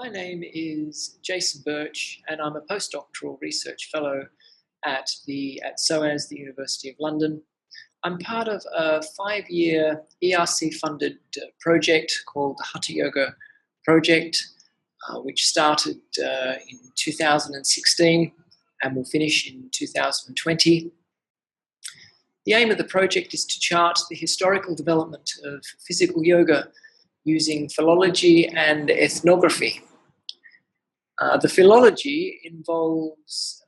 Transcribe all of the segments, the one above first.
My name is Jason Birch, and I'm a postdoctoral research fellow at SOAS, the University of London. I'm part of a 5-year ERC-funded project called the Hatha Yoga Project, which started in 2016 and will finish in 2020. The aim of the project is to chart the historical development of physical yoga using philology and ethnography. The philology involves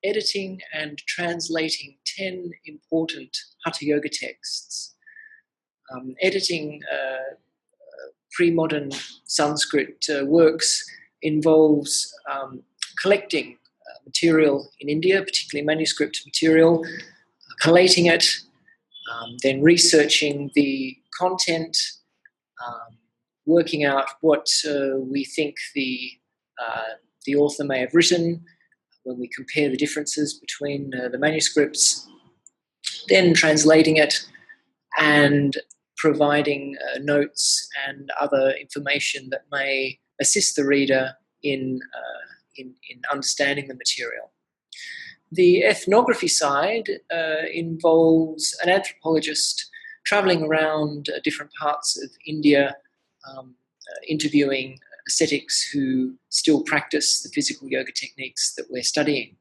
editing and translating 10 important Hatha Yoga texts. Editing premodern Sanskrit works involves collecting material in India, particularly manuscript material, collating it, then researching the content, working out what we think the author may have written when we compare the differences between the manuscripts, then translating it and providing notes and other information that may assist the reader in understanding the material. The ethnography side involves an anthropologist travelling around different parts of India, interviewing ascetics who still practice the physical yoga techniques that we're studying.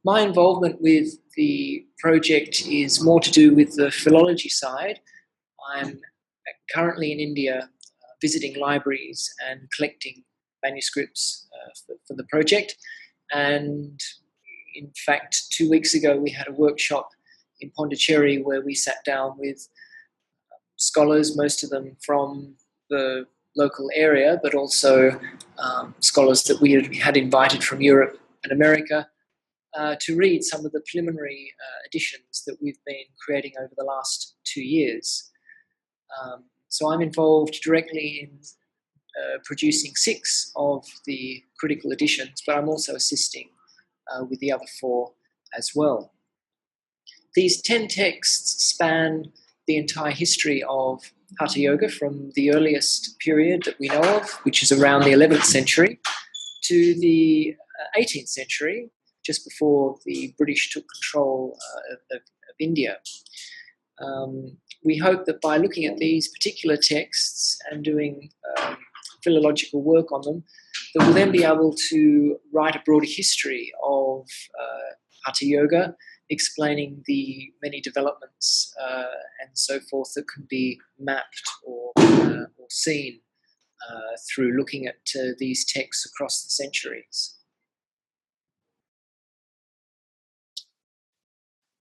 My involvement with the project is more to do with the philology side. I'm currently in India visiting libraries and collecting manuscripts for the project. And in fact, 2 weeks ago, we had a workshop in Pondicherry where we sat down with scholars, most of them from the local area, but also scholars that we had invited from Europe and America to read some of the preliminary editions that we've been creating over the last 2 years. So I'm involved directly in producing 6 of the critical editions, but I'm also assisting with the other 4 as well. These 10 texts span the entire history of Hatha Yoga from the earliest period that we know of, which is around the 11th century, to the 18th century, just before the British took control of India. We hope that by looking at these particular texts and doing philological work on them, that we'll then be able to write a broader history of Hatha Yoga, explaining the many developments and so forth that can be mapped or seen through looking at these texts across the centuries.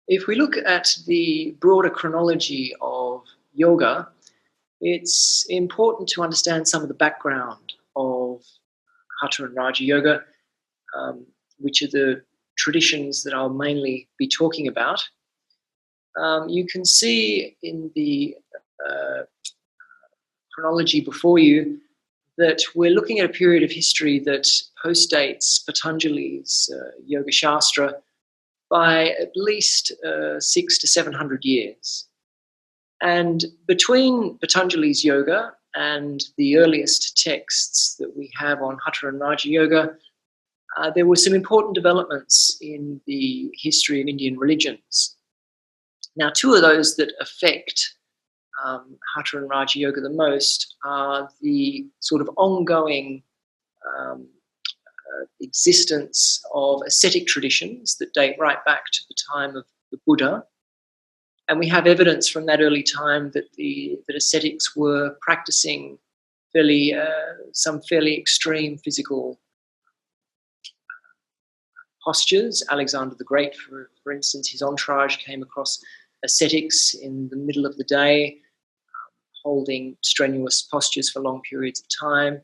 If we look at the broader chronology of yoga, it's important to understand some of the background of Haṭha and Rājayoga, which are the traditions that I'll mainly be talking about. You can see in the chronology before you that we're looking at a period of history that postdates Patanjali's Yoga Shastra by at least 600 to 700 years. And between Patanjali's yoga and the earliest texts that we have on Haṭha and Rājayoga, there were some important developments in the history of Indian religions. Now, 2 of those that affect Haṭha and Rājayoga the most are the sort of ongoing existence of ascetic traditions that date right back to the time of the Buddha. And we have evidence from that early time that ascetics were practicing some fairly extreme physical postures. Alexander the Great, for instance, his entourage came across ascetics in the middle of the day, holding strenuous postures for long periods of time.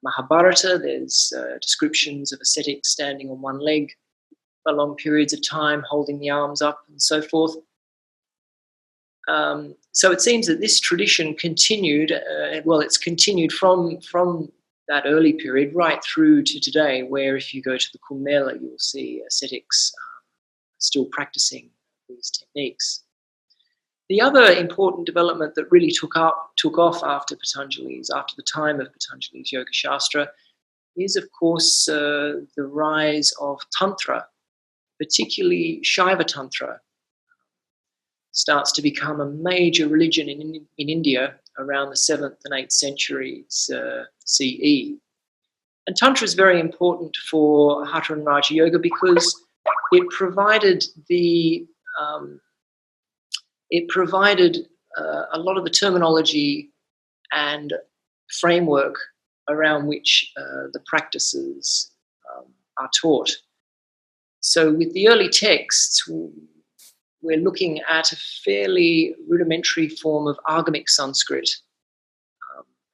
Mahabharata, there's descriptions of ascetics standing on one leg for long periods of time, holding the arms up and so forth. So it seems that this tradition continued, it's continued from that early period right through to today, where if you go to the Kumbh Mela, you'll see ascetics still practicing these techniques. The other important development that really took off after the time of Patanjali's Yoga Shastra, is of course the rise of Tantra, particularly Shiva Tantra, starts to become a major religion in India around the 7th and 8th centuries CE. And Tantra is very important for Haṭha and Rājayoga because it provided a lot of the terminology and framework around which the practices are taught. So with the early texts, we're looking at a fairly rudimentary form of agamic Sanskrit,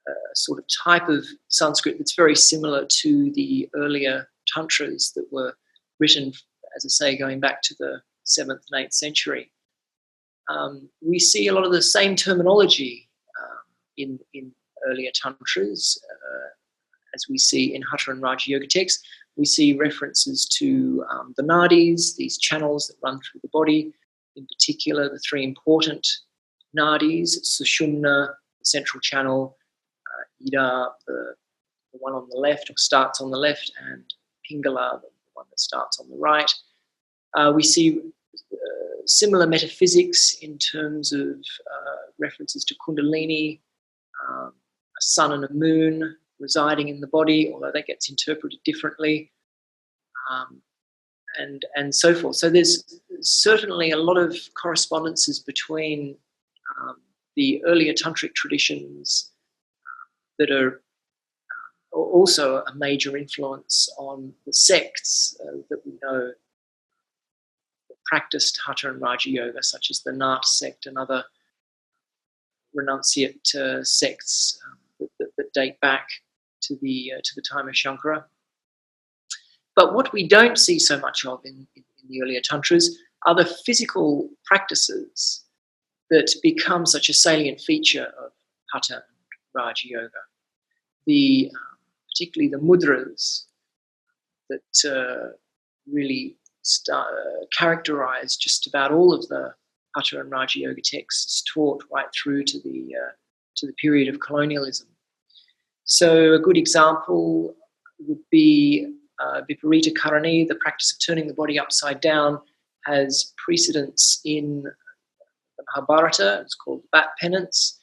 a sort of type of Sanskrit that's very similar to the earlier tantras that were written, as I say, going back to the 7th and 8th century. We see a lot of the same terminology in earlier tantras as we see in Haṭha and Rājayoga texts. We see references to the nadis, these channels that run through the body, in particular the three important nadis, Sushumna, the central channel, Ida, the one on the left, or starts on the left, and Pingala, the one that starts on the right. We see similar metaphysics in terms of references to Kundalini, a sun and a moon residing in the body, although that gets interpreted differently, and so forth. So there's certainly a lot of correspondences between the earlier tantric traditions that are also a major influence on the sects that we know that practiced Haṭha and Rājayoga, such as the Nath sect and other renunciate sects that date back to the time of Shankara. But what we don't see so much of in the earlier tantras are the physical practices that become such a salient feature of Haṭha and Rājayoga. Particularly the mudras that really characterize just about all of the Haṭha and Rājayoga texts taught right through to the period of colonialism. So a good example would be Viparita Karani, the practice of turning the body upside down, has precedence in the Mahabharata. It's called bat penance,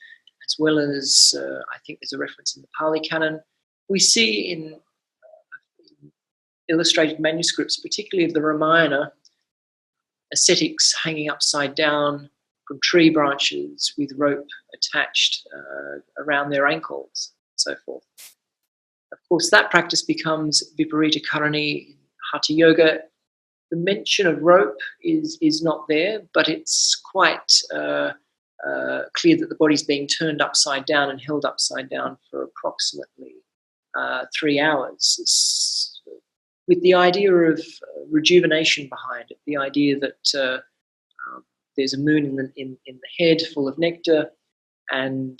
as well as I think there's a reference in the Pali Canon. We see in illustrated manuscripts, particularly of the Ramayana, ascetics hanging upside down from tree branches with rope attached around their ankles, and so forth. Of course, that practice becomes Viparita Karani in Hatha Yoga. The mention of rope is not there, but it's quite clear that the body's being turned upside down and held upside down for approximately 3 hours, with the idea of rejuvenation behind it, the idea that there's a moon in the head full of nectar, and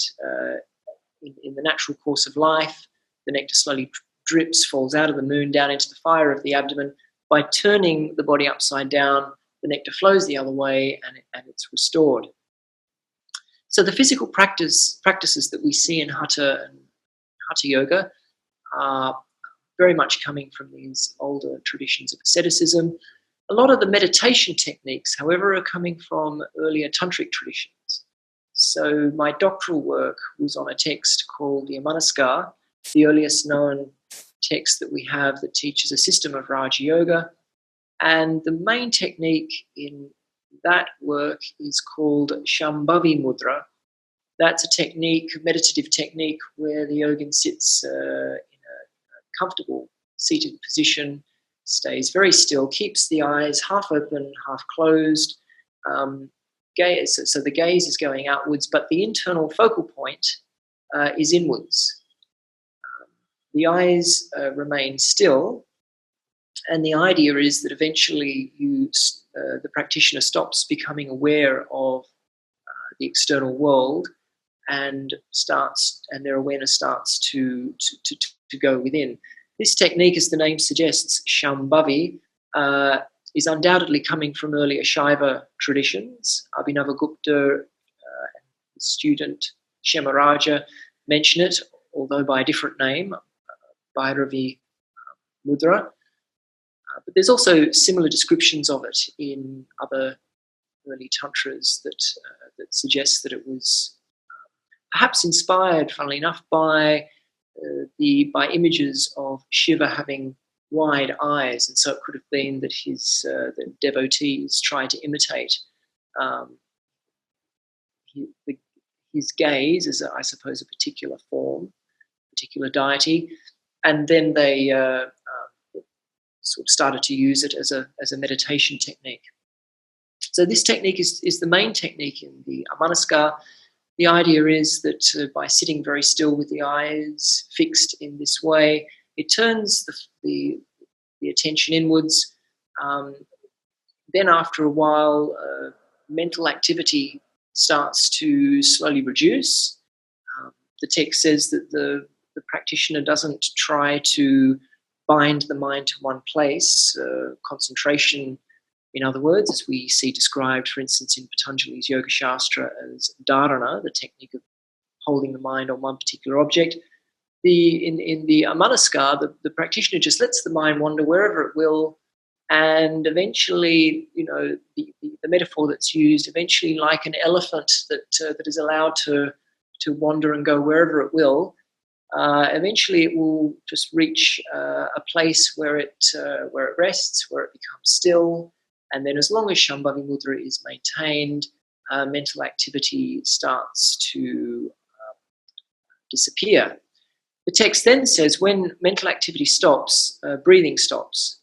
in the natural course of life, the nectar slowly drips, falls out of the moon down into the fire of the abdomen. By turning the body upside down, the nectar flows the other way and it's restored. So the physical practices that we see in Hatha and Hatha Yoga are very much coming from these older traditions of asceticism. A lot of the meditation techniques, however, are coming from earlier tantric traditions. So my doctoral work was on a text called the Manaskar, the earliest known text that we have that teaches a system of Raja Yoga. And the main technique in that work is called Shambhavi Mudra. That's a technique, a meditative technique, where the yogin sits in a comfortable seated position, stays very still, keeps the eyes half open, half closed. So the gaze is going outwards, but the internal focal point is inwards. The eyes remain still, and the idea is that eventually the practitioner stops becoming aware of the external world and their awareness starts to go within. This technique, as the name suggests, Shambhavi, is undoubtedly coming from earlier Shaiva traditions. Abhinavagupta student Shemaraja mention it, although by a different name, Bhairavi Mudra. But there's also similar descriptions of it in other early tantras that suggest that it was perhaps inspired, funnily enough, by images of Shiva having wide eyes, and so it could have been that the devotees tried to imitate his gaze as, I suppose, a particular form, particular deity, and then they sort of started to use it as a meditation technique. So this technique is the main technique in the Amanaskar. The idea is that by sitting very still with the eyes fixed in this way, it turns the attention inwards. Then after a while, mental activity starts to slowly reduce. The text says that the practitioner doesn't try to bind the mind to one place. Concentration, in other words, as we see described, for instance, in Patanjali's Yoga Shastra as dharana, the technique of holding the mind on one particular object. In the Amanaskar, the practitioner just lets the mind wander wherever it will, and eventually, the metaphor that's used, eventually like an elephant that is allowed to wander and go wherever it will, eventually it will just reach a place where it rests, where it becomes still, and then as long as Shambhavi Mudra is maintained, mental activity starts to disappear. The text then says when mental activity stops, breathing stops.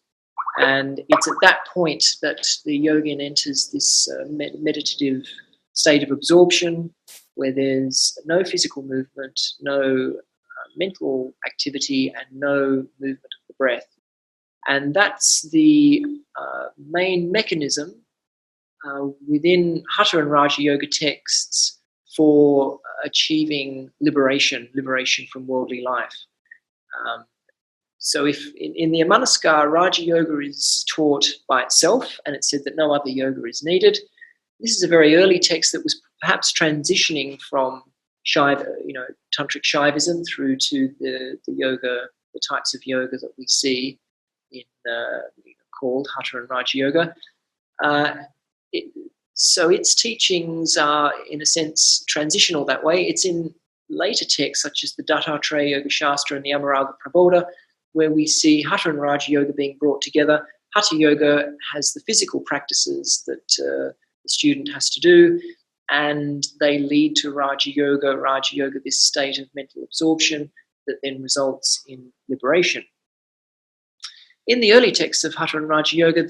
And it's at that point that the yogin enters this meditative state of absorption where there's no physical movement, no mental activity, and no movement of the breath. And that's the main mechanism within Haṭha and Rājayoga texts for achieving liberation from worldly life. So if in the Amanaskar, Raja Yoga is taught by itself, and it's said that no other yoga is needed. This is a very early text that was perhaps transitioning from Shiva, tantric Shaivism through to the yoga, the types of yoga that we see in called Haṭha and Rājayoga. So its teachings are, in a sense, transitional that way. It's in later texts, such as the Dattatreya Yoga Shastra and the Amarāga Prabodha, where we see Haṭha and Rājayoga being brought together. Hatha Yoga has the physical practices that the student has to do, and they lead to Rājayoga, this state of mental absorption that then results in liberation. In the early texts of Haṭha and Rājayoga,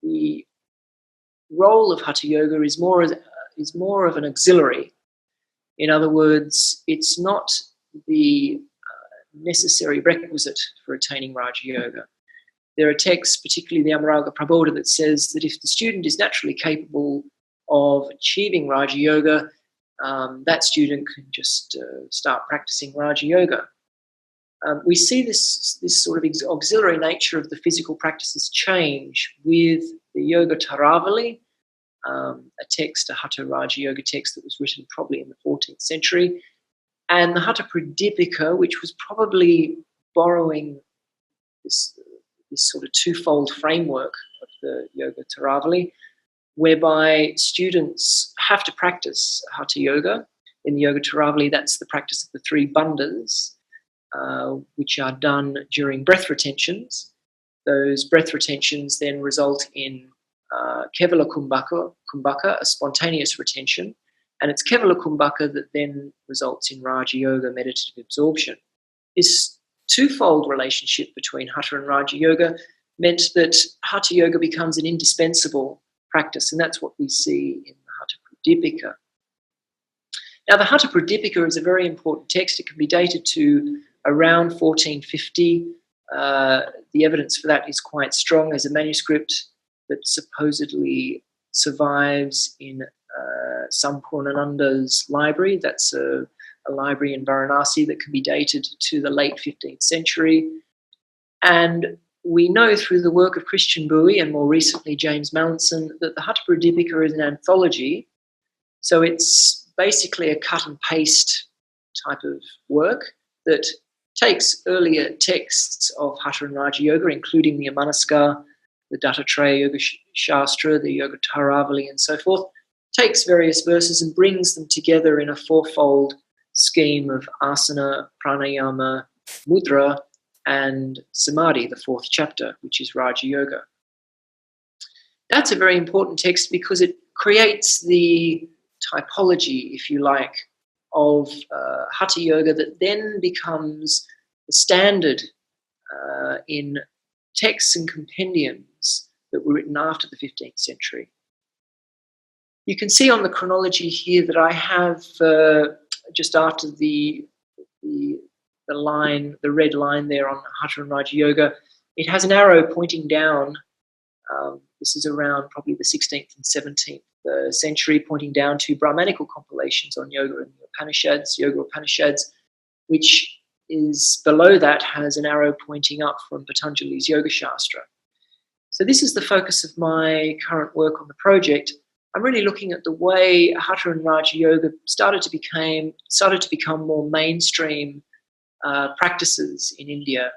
the role of Hatha Yoga is more of an auxiliary. In other words, it's not the necessary requisite for attaining Raja Yoga. There are texts, particularly the Amarāga Prabodha, that says that if the student is naturally capable of achieving Raja Yoga, that student can just start practicing Raja Yoga. We see this sort of auxiliary nature of the physical practices change with the Yoga Taravali, a text, a Haṭha Raja Yoga text that was written probably in the 14th century, and the Haṭha Pradipika, which was probably borrowing this sort of twofold framework of the Yoga Taravali, whereby students have to practice Hatha Yoga. In the Yoga Taravali, that's the practice of the three bandhas, which are done during breath retentions. Those breath retentions then result in Kevala Kumbhaka, a spontaneous retention, and it's Kevala Kumbhaka that then results in Raja Yoga, meditative absorption. This twofold relationship between Hatha and Raja Yoga meant that Hatha Yoga becomes an indispensable practice, and that's what we see in the Haṭha Pradipika. Now, the Haṭha Pradipika is a very important text. It can be dated to around 1450. The evidence for that is quite strong. There's a manuscript that supposedly survives in Sampurnananda's library. That's a library in Varanasi that can be dated to the late 15th century. And we know through the work of Christian Bowie and more recently James Mallinson that the Haṭha Pradipika is an anthology So it's basically a cut and paste type of work that takes earlier texts of Haṭha and Rājayoga, including the Amanuska, the Dattatreya Yoga Shastra, the Yogacaravali, and so forth, takes various verses and brings them together in a fourfold scheme of asana, pranayama, mudra, and samadhi, the fourth chapter, which is Raja Yoga. That's a very important text because it creates the typology, if you like, of Hatha Yoga that then becomes the standard in texts and compendiums that were written after the 15th century. You can see on the chronology here that I have just after the line, the red line there on Haṭha and Rājayoga, it has an arrow pointing down. This is around probably the 16th and 17th century, pointing down to Brahmanical compilations on yoga and the Upanishads, Yoga Upanishads, which is below that has an arrow pointing up from Patanjali's Yoga Shastra. So this is the focus of my current work on the project. I'm really looking at the way Haṭha and Rājayoga started to become more mainstream practices in India